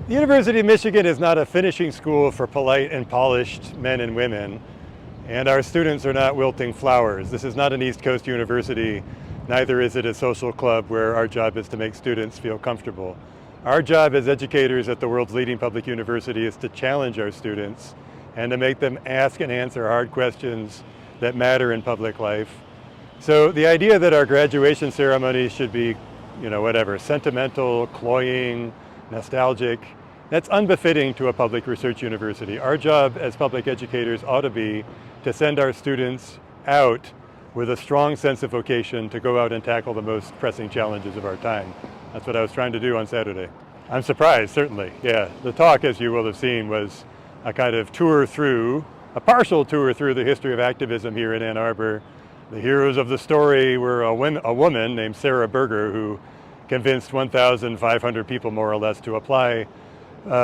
The University of Michigan is not a finishing school for polite and polished men and women, and our students are not wilting flowers. This is not an East Coast university, neither is it a social club where our job is to make students feel comfortable. Our job as educators at the world's leading public university is to challenge our students and to make them ask and answer hard questions that matter in public life. So the idea that our graduation ceremony should be, sentimental, cloying, nostalgic, that's unbefitting to a public research university. Our job as public educators ought to be to send our students out with a strong sense of vocation to go out and tackle the most pressing challenges of our time. That's what I was trying to do on Saturday. I'm surprised, certainly, yeah. The talk, as you will have seen, was a kind of a partial tour through the history of activism here in Ann Arbor. The heroes of the story were a woman named Sarah Berger, who convinced 1,500 people more or less to apply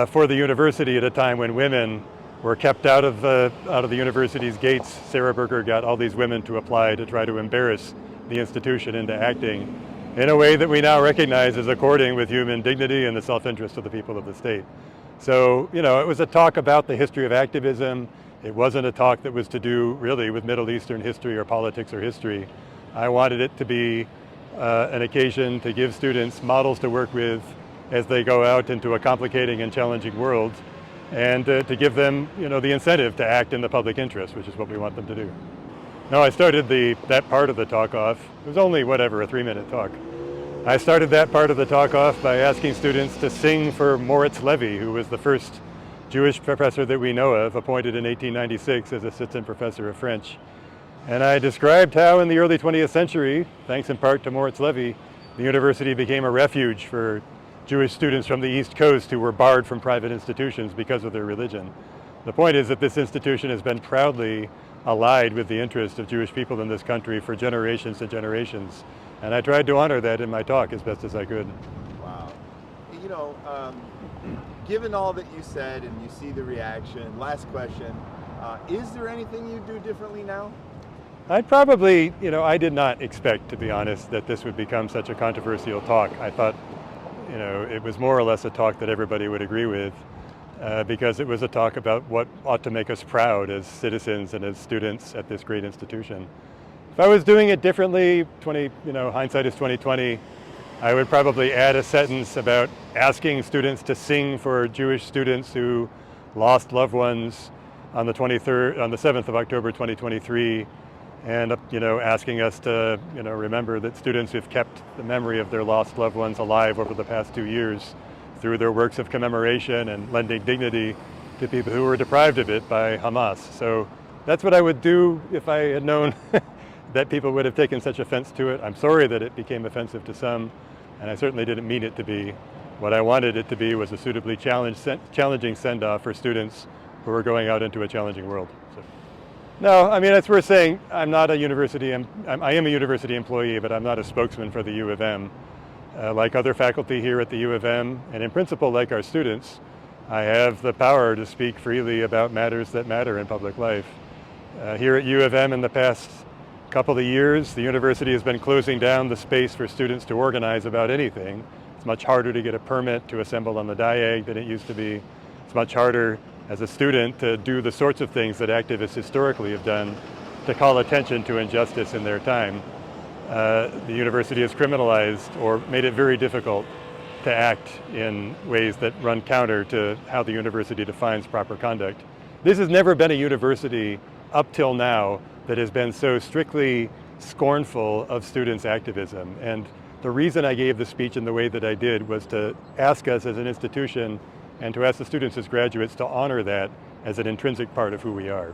for the university at a time when women were kept out of the university's gates. Sarah Berger got all these women to apply to try to embarrass the institution into acting in a way that we now recognize as according with human dignity and the self-interest of the people of the state. So, it was a talk about the history of activism. It wasn't a talk that was to do really with Middle Eastern history or politics or history. I wanted it to be an occasion to give students models to work with as they go out into a complicating and challenging world, and to give them, the incentive to act in the public interest, which is what we want them to do. No, I started that part of the talk off. It was only, a 3-minute talk. I started that part of the talk off by asking students to sing for Moritz Levy, who was the first Jewish professor that we know of, appointed in 1896 as assistant professor of French. And I described how in the early 20th century, thanks in part to Moritz Levy, the university became a refuge for Jewish students from the East Coast who were barred from private institutions because of their religion. The point is that this institution has been proudly allied with the interest of Jewish people in this country for generations and generations. And I tried to honor that in my talk as best as I could. Wow. Given all that you said and you see the reaction, last question, is there anything you do differently now? I'd probably, I did not expect, to be honest, that this would become such a controversial talk. I thought, it was more or less a talk that everybody would agree with, because it was a talk about what ought to make us proud as citizens and as students at this great institution. If I was doing it differently, hindsight is 2020, I would probably add a sentence about asking students to sing for Jewish students who lost loved ones on the 7th of October 2023, and asking us to remember that students who've kept the memory of their lost loved ones alive over the past 2 years through their works of commemoration and lending dignity to people who were deprived of it by Hamas. So that's what I would do if I had known that people would have taken such offense to it. I'm sorry that it became offensive to some, and I certainly didn't mean it to be. What I wanted it to be was a suitably challenging send-off for students who are going out into a challenging world. So. No, it's worth saying I'm not a university, I am a university employee, but I'm not a spokesman for the U of M. Like other faculty here at the U of M, and in principle like our students, I have the power to speak freely about matters that matter in public life. Here at U of M in the past couple of years, the university has been closing down the space for students to organize about anything. It's much harder to get a permit to assemble on the Diag than it used to be. It's much harder as a student to do the sorts of things that activists historically have done to call attention to injustice in their time. The university has criminalized or made it very difficult to act in ways that run counter to how the university defines proper conduct. This has never been a university up till now that has been so strictly scornful of students' activism. And the reason I gave the speech in the way that I did was to ask us as an institution and to ask the students as graduates to honor that as an intrinsic part of who we are.